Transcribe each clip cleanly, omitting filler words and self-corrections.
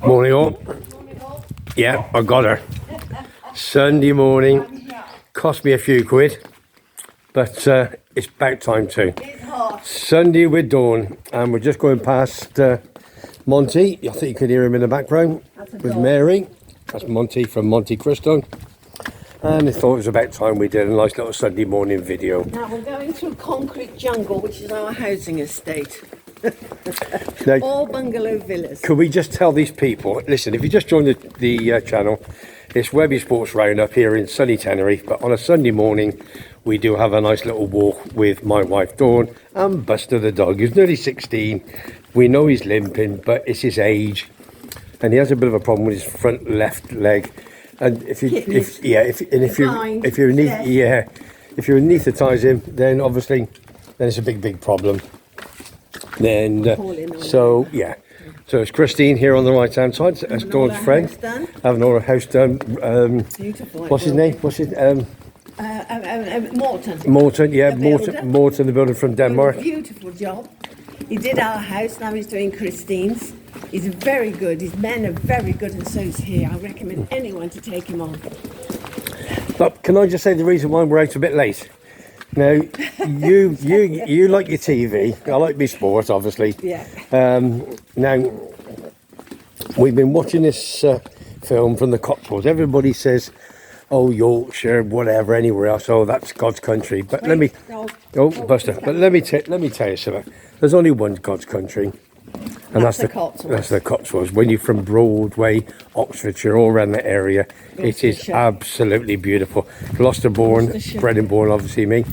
Morning all. Yeah, I got her. Sunday morning. Cost me a few quid. But it's about time too. Sunday with Dawn. And we're just going past Monty. I think you can hear him in the background. With Mary. That's Monty from Monte Cristo. And I thought it was about time we did a nice little Sunday morning video. Now we're going through concrete jungle, which is our housing estate. Now, all bungalow villas. Could we just tell these people, listen, if you just joined the channel, it's WEBBY'S Sports Roundup here in sunny Tenerife, but on a Sunday morning we do have a nice little walk with my wife Dawn and Buster the dog, who's nearly 16. We know he's limping, but it's his age, and he has a bit of a problem with his front left leg. And if you anaesthetize him, then obviously it's a big problem. Then so it's Christine here on the right hand side. That's Dawn's friend. Having all her house done. Beautiful. What's his name? Morton. Morton, yeah, Morton, the builder from Denmark. Beautiful job. He did our house. Now he's doing Christine's. He's very good. His men are very good, and so's he. I recommend anyone to take him on. But can I just say the reason why we're out a bit late? Now, you like your TV. I like my sport, obviously. Yeah. Now, we've been watching this film from the Cotswolds. Everybody says, "Oh, Yorkshire, whatever, anywhere else. Oh, that's God's country." But let me, Buster. But let me tell you something. There's only one God's country, and that's the Cotswolds. That's the Cotswolds. When you're from Broadway, Oxfordshire, all around that area, it is absolutely beautiful. Gloucester born, bred and born, obviously me.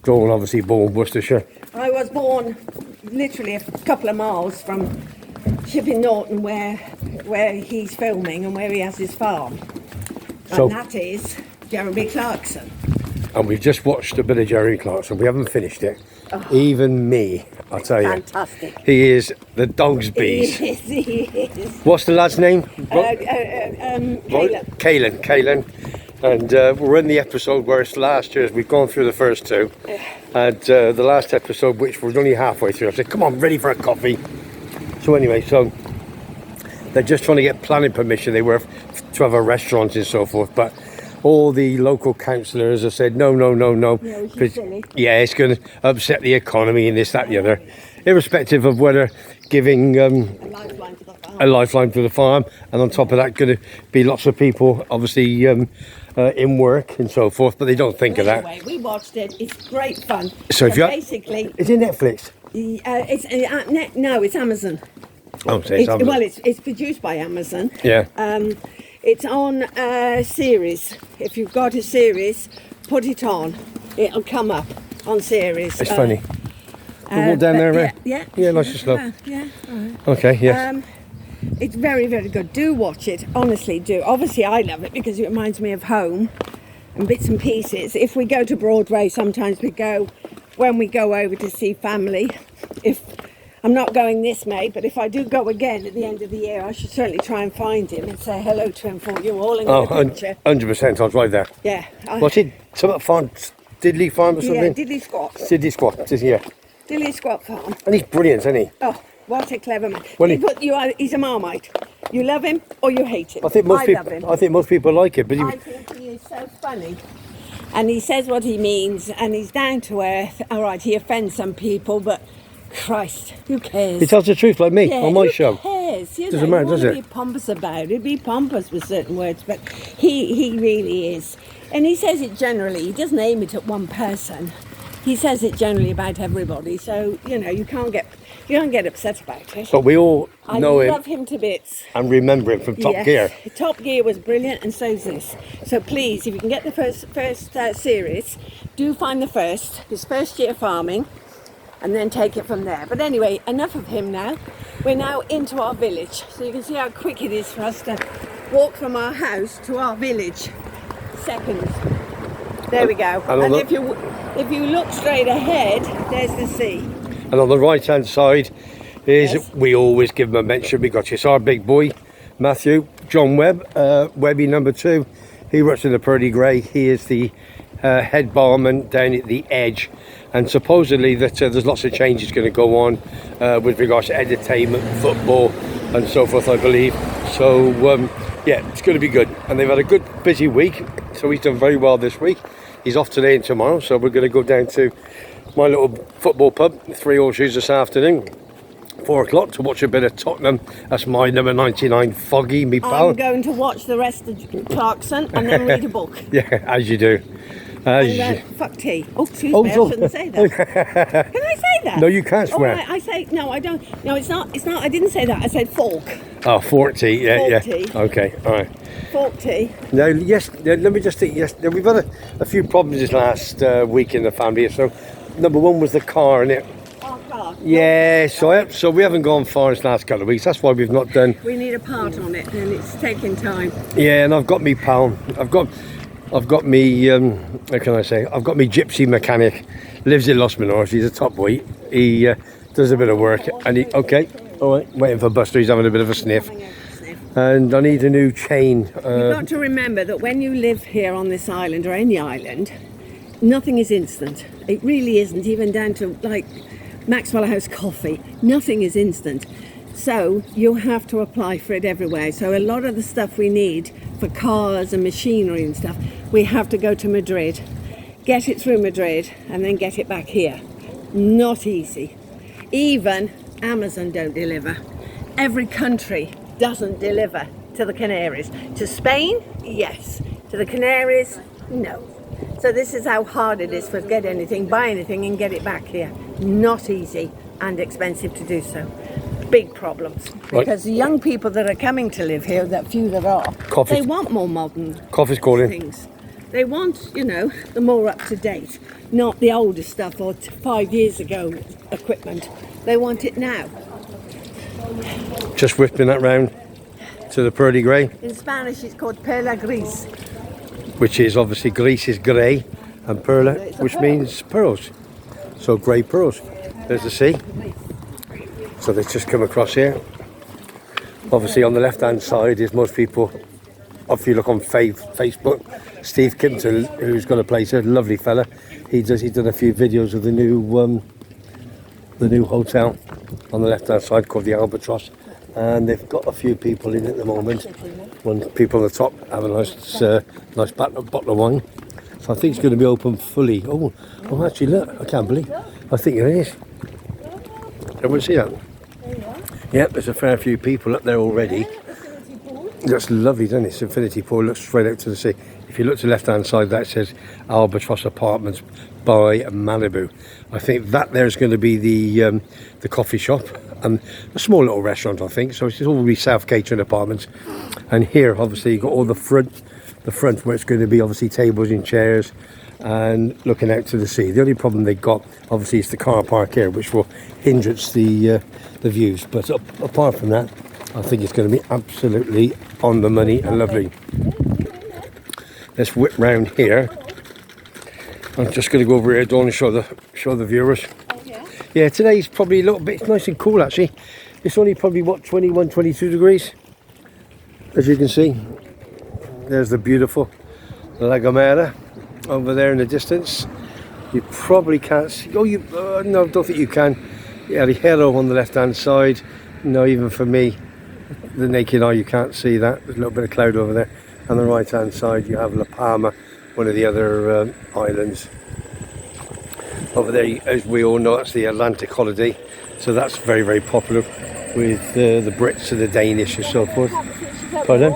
Dawn obviously born Worcestershire. I was born literally a couple of miles from Shipping Norton, where he's filming and where he has his farm. And that is Jeremy Clarkson. And we've just watched a bit of Jeremy Clarkson. We haven't finished it. Oh, even me, I'll tell you. Fantastic. He is the dog's bees. He is. What's the lad's name? Caelan. And we're in the episode where it's last year's. We've gone through the first two. And the last episode, which we're only halfway through, I said, come on, ready for a coffee. So anyway, they're just trying to get planning permission. They were to have a restaurant and so forth, but all the local councillors have said no. Yeah, it's going to upset the economy and this, that, and the other, irrespective of whether giving a lifeline to the farm, and on top of that, going to be lots of people, obviously, in work and so forth. But they don't think of that. Anyway, we watched it. It's great fun. So if basically, is it Netflix? It's Amazon. Oh, so it's Amazon. Well, it's produced by Amazon. Yeah. It's on a series. If you've got a series, put it on. It'll come up on series. It's funny. We'll walk down there, yeah, nice and slow. Yeah. All right. Okay, yes. It's very, very good. Do watch it. Honestly, do. Obviously, I love it because it reminds me of home and bits and pieces. If we go to Broadway, sometimes we go when we go over to see family. If I'm not going this May, but if I do go again at the end of the year, I should certainly try and find him and say hello to him for you all in the picture. 100%, I'll drive there. Yeah. What's it? Some farm, Diddley Farm or something? Yeah, Diddley Squat. Diddley Squat, yeah. Diddley Squat Farm. And he's brilliant, isn't he? Oh, what a clever man. Well, he's a Marmite. You love him or you hate him. I think most people like it. But I think he is so funny. And he says what he means, and he's down to earth. All right, he offends some people, but Christ, who cares? He tells the truth like me on my show. Who cares? Doesn't matter, does it? Be pompous about it. Be pompous with certain words, but he really is. And he says it generally. He doesn't aim it at one person. He says it generally about everybody. So you can't get upset about it. But we all know him. I love him to bits. And remember him from Top Gear. Top Gear was brilliant, and so's this. So please, if you can get the first series, do find his first year farming, and then take it from there. But anyway, enough of him now. We're now into our village, so you can see how quick it is for us to walk from our house to our village. Seconds. There we go. And if you look straight ahead, there's the sea. And on the right hand side is, we always give him a mention, we got our big boy, Matthew, John Webb, Webby number 2. He works in the Pearly Grey. He is the head barman down at the Edge, and supposedly that there's lots of changes going to go on with regards to entertainment, football and so forth, I believe. So yeah, it's going to be good, and they've had a good busy week, so he's done very well this week. He's off today and tomorrow, so we're going to go down to my little football pub, 3 Horseshoes, this afternoon, 4 o'clock, to watch a bit of Tottenham. That's my number 99 Foggy, me pal. I'm going to watch the rest of Clarkson and then read a book. Yeah, as you do. Fuck tea. Oh, excuse me, I shouldn't say that. Can I say that? No, you can't swear. I say, no, I don't. No, it's not, I didn't say that. I said fork. Oh, fork tea, yeah, Fork yeah. tea. Okay, all right. Fork tea. Now, yes, let me just think, yes, we've had a few problems this last week in the family. So, number one was the car, innit? Oh, God. Yeah, so we haven't gone far this last couple of weeks. That's why we've not done. We need a part on it, and it's taking time. Yeah, and I've got me pal. I've got me. How can I say? I've got me gypsy mechanic. Lives in Los Menores. He's a top boy. He does a bit of work, and he okay. All right, waiting for Buster. He's having a bit of a sniff. And I need a new chain. You've got to remember that when you live here on this island or any island, nothing is instant. It really isn't, even down to like Maxwell House coffee. Nothing is instant. So you have to apply for it everywhere. So a lot of the stuff we need for cars and machinery and stuff, we have to go to Madrid, get it through Madrid, and then get it back here. Not easy. Even Amazon don't deliver. Every country doesn't deliver to the Canaries. To Spain, yes. To the Canaries, no. So this is how hard it is for get anything, buy anything and get it back here. Not easy and expensive to do so. Big problems. Because the young people that are coming to live here, that few that are, they want more modern Coffee's calling. things. They want, you know, the more up to date, not the older stuff or 5 years ago equipment. They want it now. Just whipping that round to the pearly grey. In Spanish it's called perla gris. Which is obviously gris is grey, and perla, which means pearls. So grey pearls. There's the sea. So they've just come across here. Obviously on the left hand side is most people, if you look on Facebook, Steve Kimpton, who's got a place here, lovely fella. He's done a few videos of the new hotel on the left hand side called the Albatross, and they've got a few people in at the moment. One people on the top have a nice bottle of wine. So I think it's going to be open fully. Oh actually look, I can't believe, I think it is. Everyone see that? Yep, there's a fair few people up there already. That's lovely, doesn't it? It's Infinity Pool, looks straight out to the sea. If you look to the left hand side, that says Albatross Apartments by Malibu. I think that there's going to be the coffee shop and a small little restaurant, I think. So it's all really self-catering apartments. And here, obviously, you've got all the front where it's going to be obviously tables and chairs and looking out to the sea. The only problem they've got, obviously, is the car park here, which will hindrance the views. But apart from that, I think it's going to be absolutely on the money and lovely. Let's whip round here. I'm just going to go over here, Dawn, and show the viewers. Oh, yeah? Yeah, today's probably a little bit, it's nice and cool actually. It's only probably, what, 21, 22 degrees? As you can see, there's the beautiful La Gomera over there in the distance. You probably can't see, no, I don't think you can. Yeah, the Hero on the left hand side. No, even for me, the naked eye, you can't see that. There's a little bit of cloud over there. On the right hand side you have La Palma, one of the other islands. Over there, as we all know, that's the Atlantic holiday, so that's very, very popular with the Brits and the Danish and so forth. Pardon?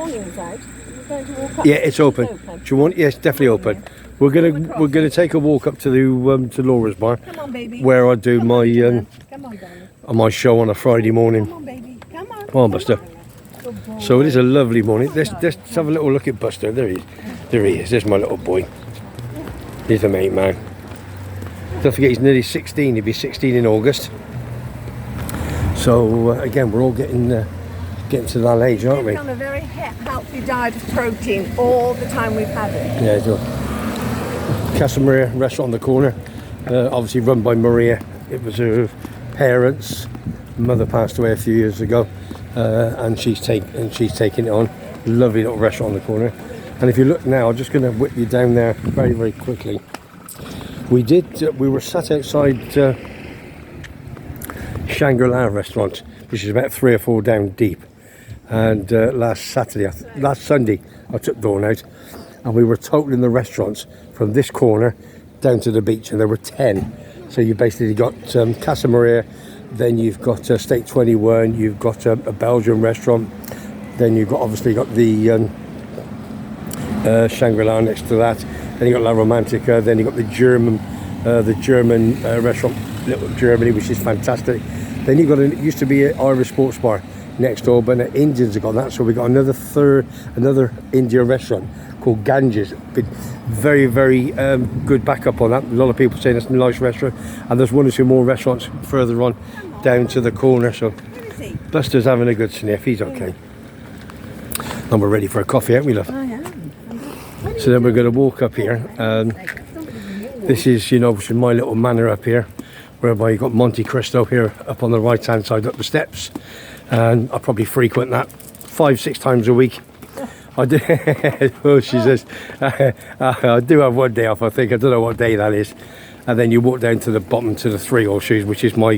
Yeah, it's open. Do you want? Yes, definitely open. We're gonna take a walk up to the to Laura's bar, Come on, baby. where I do my Come on, darling. on my show on a Friday morning. Come on, baby. Come on. Come on, Buster. So it is a lovely morning. Let's have a little look at Buster. There he is. There he is. There's my little boy. He's a mate man. Don't forget he's nearly 16. He'll be 16 in August. So again, we're all getting to that age, aren't we? We've done a very healthy diet of protein all the time we've had it. Yeah, so Casa Maria restaurant on the corner, obviously run by Maria. It was her parents. Mother passed away a few years ago, and she's taking it on. Lovely little restaurant on the corner. And if you look now, I'm just going to whip you down there very, very quickly. We were sat outside Shangri-La restaurant, which is about 3 or 4 down deep. And last Sunday, I took Dawn out, and we were totaling the restaurants from this corner down to the beach, and there were 10. So you basically got Casa Maria, then you've got State 21, you've got a Belgian restaurant, then you've got obviously got the Shangri-La next to that, then you got La Romantica, then you got the German restaurant, Little Germany, which is fantastic. Then you got it used to be an Irish sports bar next door, but the Indians have got that, so we got another Indian restaurant called Ganges. Been very, very good backup on that. A lot of people saying it's a nice restaurant, and there's 1 or 2 more restaurants further on down to the corner. So Buster's having a good sniff, he's okay. And we're ready for a coffee, aren't we, love? I am. So then we're going to walk up here. This is, you know, which is my little manor up here, whereby you've got Monte Cristo here up on the right hand side up the steps, and I probably frequent that 5-6 times a week. I do. Oh, she says I do have one day off, I think. I don't know what day that is. And then you walk down to the bottom to the 3 Horseshoes, which is my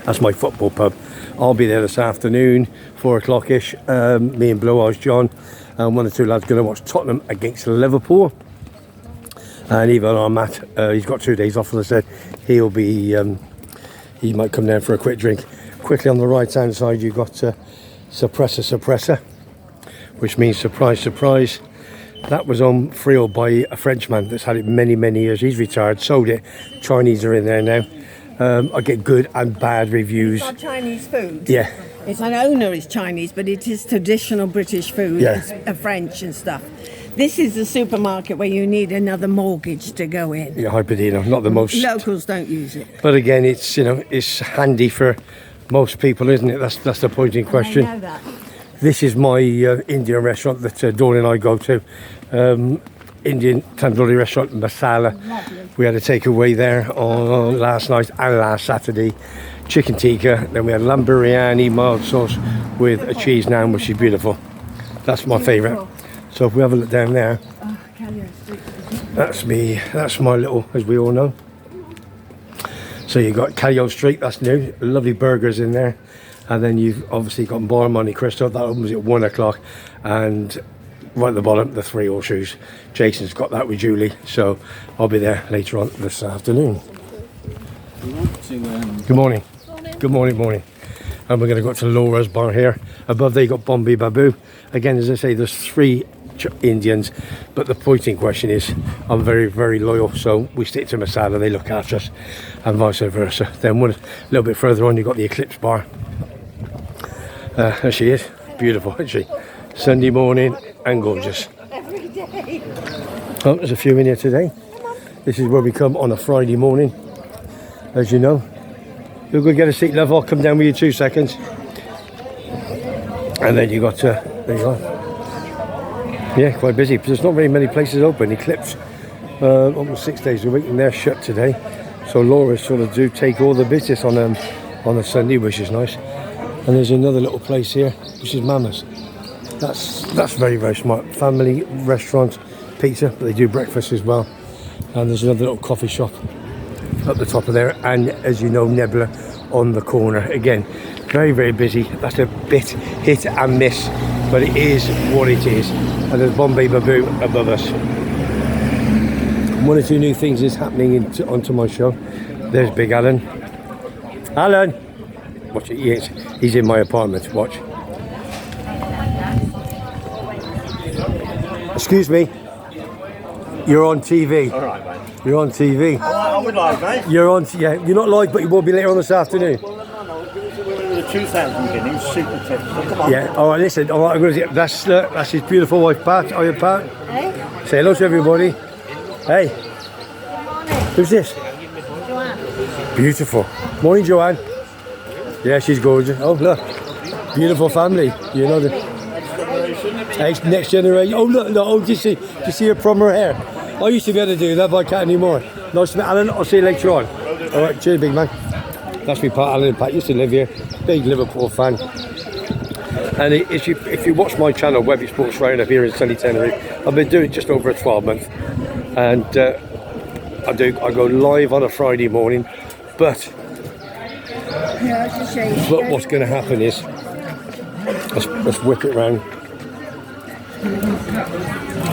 that's my football pub. I'll be there this afternoon, 4 o'clock-ish. Me and Blue Eyes John and 1 or 2 lads going to watch Tottenham against Liverpool. And even on Matt, he's got 2 days off, as I said. He'll be he might come down for a quick drink. Quickly on the right hand side, you've got Suppressor, which means surprise, surprise. That was on freehold by a Frenchman that's had it many, many years. He's retired, sold it. Chinese are in there now. I get good and bad reviews. It's not Chinese food. Yeah. It's an owner is Chinese, but it is traditional British food. Yeah. It's French and stuff. This is the supermarket where you need another mortgage to go in. Yeah, Hyperdino, not the most. Locals don't use it. But again, it's, you know, it's handy for most people, isn't it? That's the point in question. I know that. This is my Indian restaurant that Dawn and I go to. Indian tandoori restaurant, Masala. Lovely. We had a takeaway there on last night and last Saturday. Chicken tikka, then we had lamb biryani, mild sauce with a cheese naan, which is beautiful. That's my favourite. So if we have a look down there, that's me. That's my little, as we all know. So you've got Callio Street, that's new. Lovely burgers in there. And then you've obviously got Bar Monte Cristo, that opens at 1 o'clock. And right at the bottom, the 3 Horseshoes. Jason's got that with Julie, so I'll be there later on this afternoon. Good morning. Good morning. And we're going to go to Laura's bar here. Above there you got Bombay Babu. Again, as I say, there's 3 Indians, but the point in question is I'm very, very loyal, so we stick to Masala, they look after us, and vice versa. Then a little bit further on, you've got the Eclipse bar. There she is, beautiful, isn't she? Sunday morning and gorgeous. Every day. Oh, there's a few in here today. This is where we come on a Friday morning, as you know. You'll go get a seat, love. I'll come down with you 2 seconds. And then you got, there you are. Yeah, quite busy. There's not very many places open. Eclipse, almost 6 days a week, and they're shut today. So Laura's sort of do take all the business on a Sunday, which is nice. And there's another little place here, which is Mama's. That's very, very smart. Family restaurant, pizza, but they do breakfast as well. And there's another little coffee shop up the top of there, and as you know, Nebula on the corner. Again, very, very busy. That's a bit hit and miss, but it is what it is. And there's Bombay Babu above us. 1 or 2 new things is happening onto my show. There's Big Alan. Alan! Watch it, yes, he's in my apartment, watch. Excuse me, you're on TV. All right, mate. You're on TV. I would like, mate. You're on, yeah, you're not live, but you will be later on this afternoon. Well, no, we're the 2000 beginning, super tips. So come on. Yeah, all right, listen, all right, I'm going to that's his beautiful wife, Pat. Are you Pat? Hey? Say hello to everybody. Hey. Who's this? Joanne. Beautiful. Morning, Joanne. Yeah, she's gorgeous. Oh, look. Beautiful family. You know the next generation. Oh, look, no, oh, do you see her from her hair? I used to be able to do that, but I can't anymore. Nice to meet Alan. I'll see you later on. All right, cheers, big man. That's me, Pat. Alan and Pat used to live here. Big Liverpool fan. And if you watch my channel, WEBBY'S Sports Round up here in sunny Tenerife, I've been doing just over a 12 month, and I go live on a Friday morning, but Yeah, it's a shame. what's going to happen is Let's whip it round.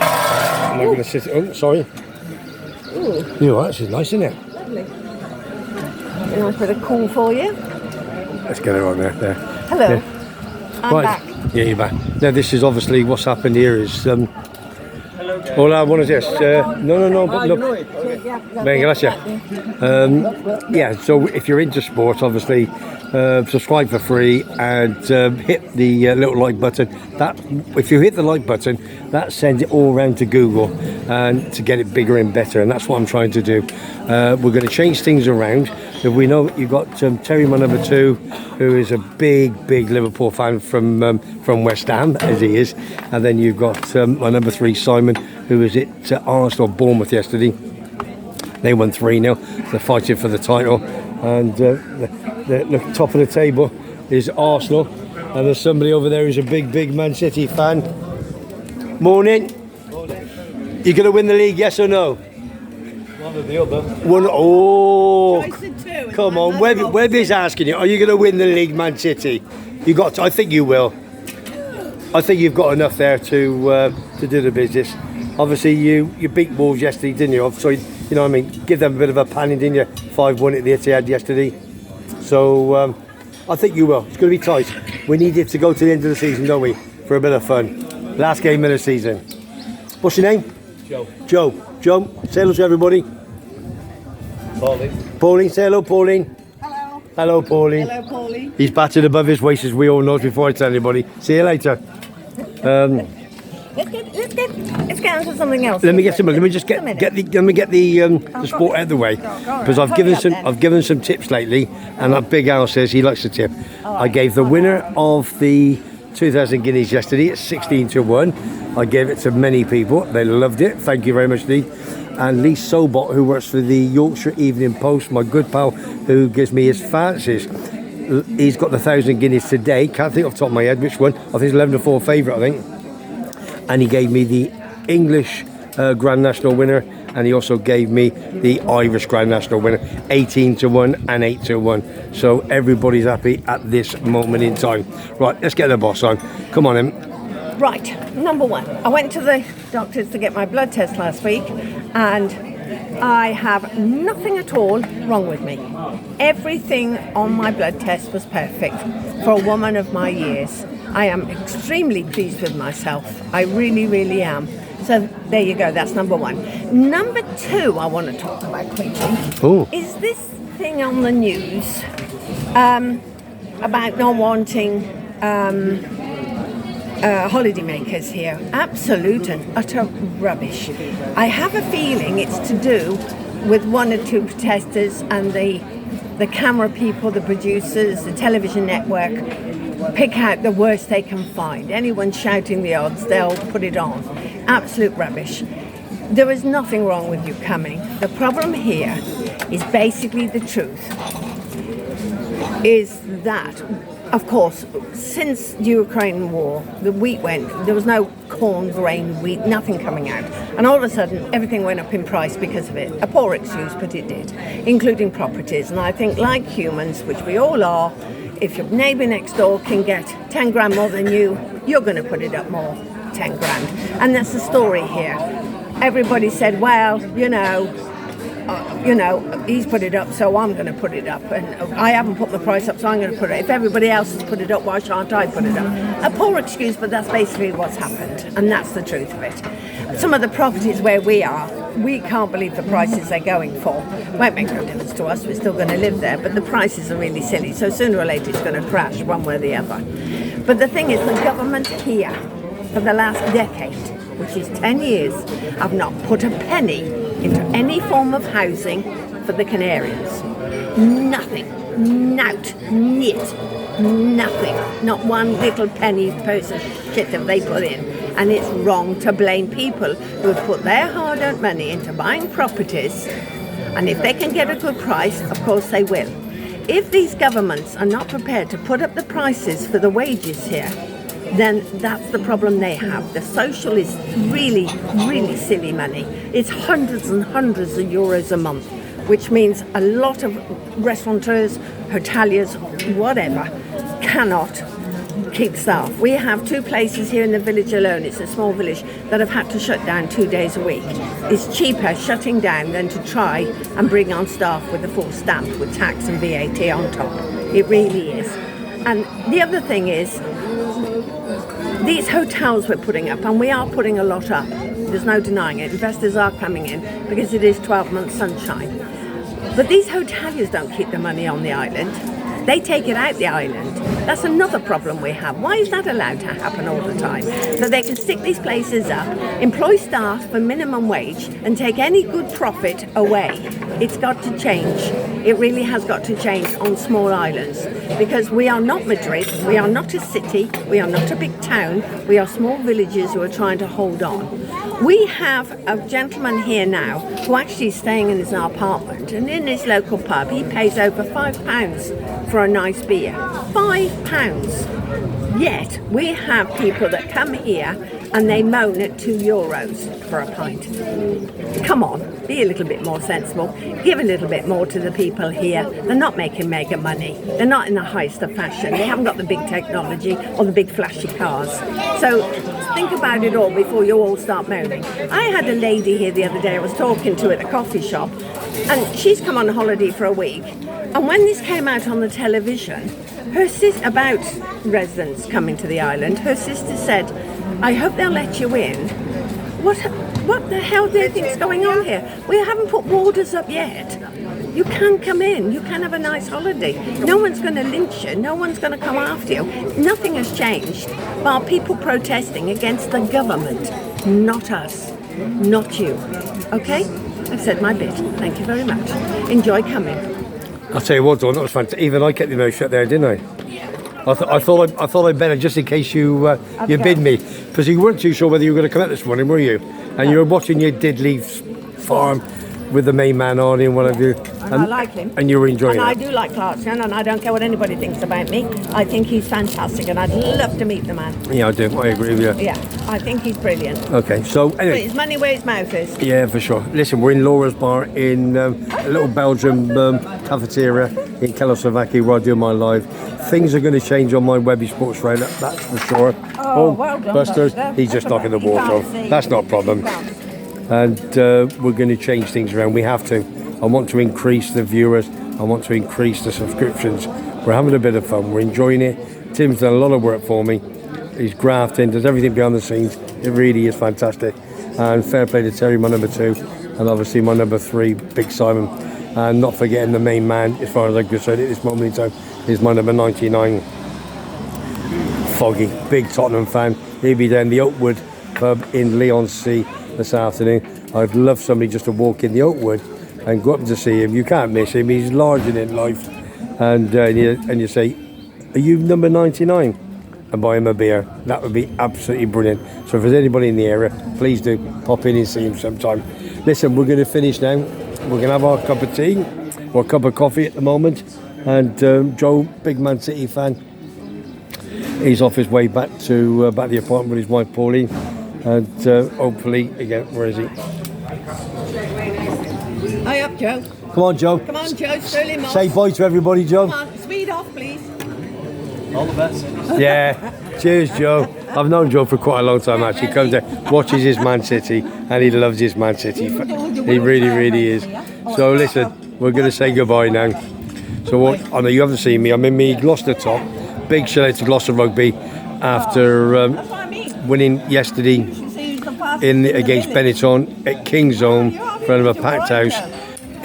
I'm not going to sit it. Oh, sorry. Ooh, You know, that's nice, isn't it? lovely. A nice bit of cool for you. Let's get it on there. Hello. Yeah. I'm back. Yeah, you're back. Now, this is obviously what's happened here is. Hola, buenos días. No, but look. Venga, gracias. Yeah, so if you're into sports, obviously, subscribe for free and hit the little like button. That if you hit the like button, that sends it all around to Google and to get it bigger and better. And that's what I'm trying to do. We're going to change things around. If we know you've got Terry, my number 2, who is a big Liverpool fan from West Ham, as he is, and then you've got my number 3, Simon, who was at Arsenal, Bournemouth yesterday. They won 3-0. They're fighting for the title, and the top of the table is Arsenal, and there's somebody over there who's a big Man City fan. Morning. You going to win the league? Yes or no? One or the other. One. Oh. Choice of two. Come on, Webby's asking you, are you going to win the league, Man City? You got to, I think you will. I think you've got enough there to do the business. Obviously, you beat Wolves yesterday, didn't you? So, you know what I mean, give them a bit of a panning, didn't you? 5-1 at the Etihad yesterday. So, I think you will. It's going to be tight. We need it to go to the end of the season, don't we? For a bit of fun. Last game of the season. What's your name? Joe. Joe, say hello to everybody. Pauline, say hello, Pauline. Hello. Hello, Pauline. Hello, Pauline. He's battered above his waist, as we all know, before I tell anybody. See you later. Let's get on to something else. Let me get some. Let me just get the sport out of the way, because I've given some tips lately, and Big Al says he likes to tip. I gave the winner of the 2,000 guineas yesterday at 16-1. I gave it to many people. They loved it. Thank you very much, Lee. And Lee Sobot, who works for the Yorkshire Evening Post, my good pal, who gives me his fancies. He's got the 1,000 guineas today. Can't think off the top of my head which one. I think it's 11-4 favourite, I think. And he gave me the English Grand National winner, and he also gave me the Irish Grand National winner, 18-1 and 8-1. So everybody's happy at this moment in time. Right, let's get the boss on. Come on, Em. Right, number 1. I went to the doctors to get my blood test last week, and I have nothing at all wrong with me. Everything on my blood test was perfect for a woman of my years. I am extremely pleased with myself. I really am. So there you go, that's number 1. Number 2 I want to talk about quickly is this thing on the news about not wanting holidaymakers here. Absolute and utter rubbish. I have a feeling it's to do with 1 or 2 protesters and the camera people, the producers, the television network pick out the worst they can find. Anyone shouting the odds, they'll put it on. Absolute rubbish. There is nothing wrong with you coming. The problem here is basically the truth. Is that, of course, since the Ukraine war, the wheat went, there was no corn, grain, wheat, nothing coming out. And all of a sudden, everything went up in price because of it. A poor excuse, but it did, including properties. And I think, like humans, which we all are, if your neighbour next door can get 10 grand more than you, you're going to put it up more, 10 grand. And that's the story here. Everybody said, well, you know, he's put it up, so I'm going to put it up. And I haven't put the price up, so I'm going to put it up. If everybody else has put it up, why shan't I put it up? A poor excuse, but that's basically what's happened. And that's the truth of it. Some of the properties where we are, we can't believe the prices they're going for. Won't make no difference to us, we're still going to live there, but the prices are really silly. So sooner or later it's going to crash one way or the other. But the thing is, the government here, for the last decade, which is 10 years, have not put a penny into any form of housing for the Canarians. Nothing. Nout. Nit. Nothing. Not one little penny person shit have they put in. And it's wrong to blame people who have put their hard-earned money into buying properties, and if they can get a good price, of course they will. If these governments are not prepared to put up the prices for the wages here, then that's the problem they have. The social is really silly money. It's hundreds and hundreds of euros a month, which means a lot of restaurateurs, hoteliers, whatever, cannot keep staff. We have 2 places here in the village alone, it's a small village, that have had to shut down 2 days a week. It's cheaper shutting down than to try and bring on staff with a full stamp with tax and VAT on top. It really is. And the other thing is, these hotels we're putting up, and we are putting a lot up, there's no denying it, investors are coming in because it is 12 months sunshine. But these hoteliers don't keep the money on the island. They take it out the island. That's another problem we have. Why is that allowed to happen all the time? So they can stick these places up, employ staff for minimum wage, and take any good profit away. It's got to change. It really has got to change on small islands, because we are not Madrid, we are not a city, we are not a big town, we are small villages who are trying to hold on. We have a gentleman here now who actually is staying in his apartment, and in his local pub he pays over £5 for a nice beer. £5. Yet we have people that come here and they moan at €2 for a pint. Come on, be a little bit more sensible. Give a little bit more to the people here. They're not making mega money. They're not in the highest of fashion. They haven't got the big technology or the big flashy cars. So think about it all before you all start moaning. I had a lady here the other day I was talking to at a coffee shop, and she's come on holiday for a week. And when this came out on the television, her sister, about residents coming to the island, her sister said, I hope they'll let you in. What the hell do you think's going on here? We haven't put borders up yet. You can come in, you can have a nice holiday. No one's going to lynch you, no one's going to come after you. Nothing has changed, bar people protesting against the government, not us, not you. Okay? I've said my bit. Thank you very much. Enjoy coming. I'll tell you what, Dawn, that was fantastic. Even I kept the mouth shut there, didn't I? I thought I'd better, just in case you bid me, because you weren't too sure whether you were going to come out this morning, were you? And you were watching your Diddley farm with the main man on and whatever. And I like him. And you were enjoying it. And I do like Clarkson, and I don't care what anybody thinks about me. I think he's fantastic, and I'd love to meet the man. Yeah, I do. I agree with you. Yeah, I think he's brilliant. Okay, so Put anyway. his money where his mouth is. Yeah, for sure. Listen, we're in Laura's Bar in a little Belgian cafeteria in Czechoslovakia where I do my live. Things are going to change on my Webby Sports Radar, that's for sure. Oh, well done, Busters, Buster. he's just knocking the You water can't off. see. That's not a problem. And we're going to change things around. We have to. I want to increase the viewers. I want to increase the subscriptions. We're having a bit of fun. We're enjoying it. Tim's done a lot of work for me. He's grafting, does everything behind the scenes. It really is fantastic. And fair play to Terry, my number 2. And obviously my number 3, Big Simon. And not forgetting the main man, as far as I'm concerned at this moment in time, is my number 99. Foggy, big Tottenham fan. He'll be down the Oakwood pub in Leigh-on-Sea this afternoon. I'd love somebody just to walk in the Oakwood and go up to see him. You can't miss him. He's larger than life. And you say, are you number 99? And buy him a beer. That would be absolutely brilliant. So if there's anybody in the area, please do pop in and see him sometime. Listen, we're going to finish now. We're going to have our cup of tea or cup of coffee at the moment. And Joe, big Man City fan, he's off his way back to the apartment with his wife Pauline. And hopefully, again, where is he? Hi up, Joe. Come on, Joe. Come on, Joe. Stroll him off. Say bye to everybody, Joe. Come on, speed off, please. All the best. Yeah. Cheers, Joe. I've known Joe for quite a long time, actually. He comes there, watches his Man City, and he loves his Man City. He really, really is. So, listen, we're going to say goodbye now. So, what? I know you haven't seen me. I'm in me Gloucester top. Big shout out to Gloucester Rugby after winning yesterday against Benetton at King's Home in front of a packed house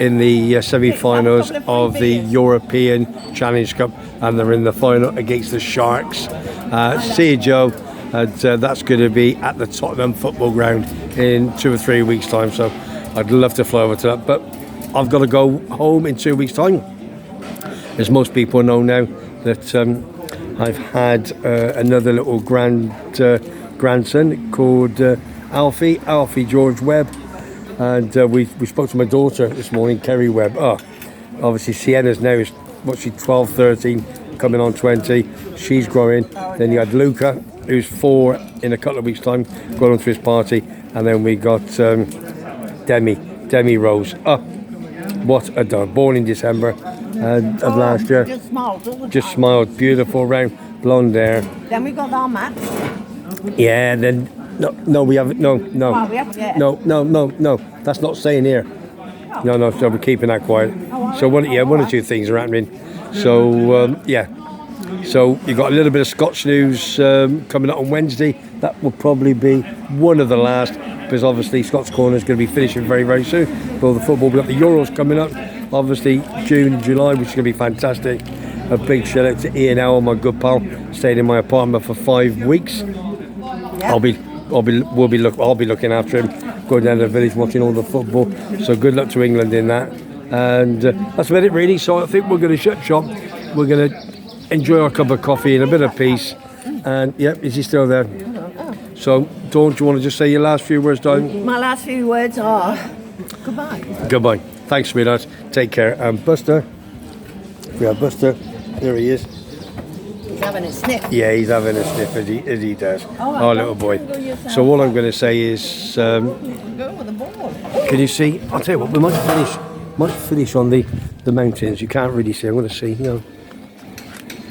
in the semi-finals of the European Challenge Cup, and they're in the final against the Sharks. See you, Joe. And that's going to be at the Tottenham football ground in 2 or 3 weeks' time. So I'd love to fly over to that, but I've got to go home in 2 weeks' time. As most people know now that I've had another little grandson called Alfie George Webb, and we spoke to my daughter this morning, Kerry Webb. Obviously Sienna's now is she's 12, 13, coming on 20. She's growing. Then you had Luca, who's 4 in a couple of weeks' time, going on to his party, and then we got Demi Rose. What a dog! Born in December of last year. Just smiled all the time. Just smiled, beautiful, round, blonde hair. Then we got our mats. Yeah, then no, we haven't. No, Oh, we haven't yet. no. That's not staying here. No. So we're keeping that quiet. So one or two things are happening. So yeah. So you got a little bit of Scotch news coming up on Wednesday. That will probably be one of the last, because obviously Scott's Corner is going to be finishing very, very soon. For all the football, we've got the Euros coming up. Obviously June and July, which is going to be fantastic. A big shout out to Ian Owl, my good pal, stayed in my apartment for 5 weeks. I'll be looking after him, going down to the village, watching all the football. So good luck to England in that. And that's about it really. So I think we're going to shut shop. We're going to enjoy our cup of coffee and a bit of peace. And yep, is he still there? So Dawn, do you want to just say your last few words, Dawn? My last few words are goodbye. Goodbye. Thanks, sweetheart. Take care. And Buster, we have Buster. There he is. He's having a sniff. Yeah, he's having a sniff as he does. Oh, Our little boy. So all I'm going to say is, Go with the ball. can you see? I'll tell you what. We might finish on the mountains. You can't really see. I'm going to see.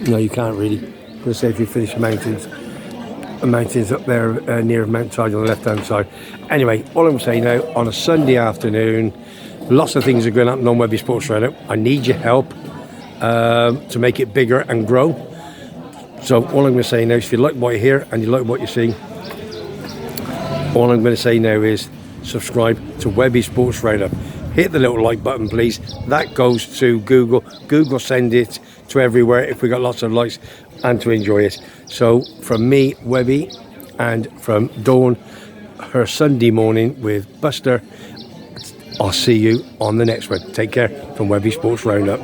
No, you can't really. I'm going to say if you finish the mountains up there near Mount Tide on the left-hand side. Anyway, all I'm saying now, on a Sunday afternoon, lots of things are going on Webby Sports Radio. I need your help to make it bigger and grow. So all I'm going to say now is, if you like what you hear and you like what you see, all I'm going to say now is subscribe to Webby Sports Radio. Hit the little like button, please. That goes to Google. Google send it to everywhere if we got lots of likes, and to enjoy it. So from me, Webby, and from Dawn, her Sunday morning with Buster, I'll see you on the next one. Take care from Webby Sports Roundup.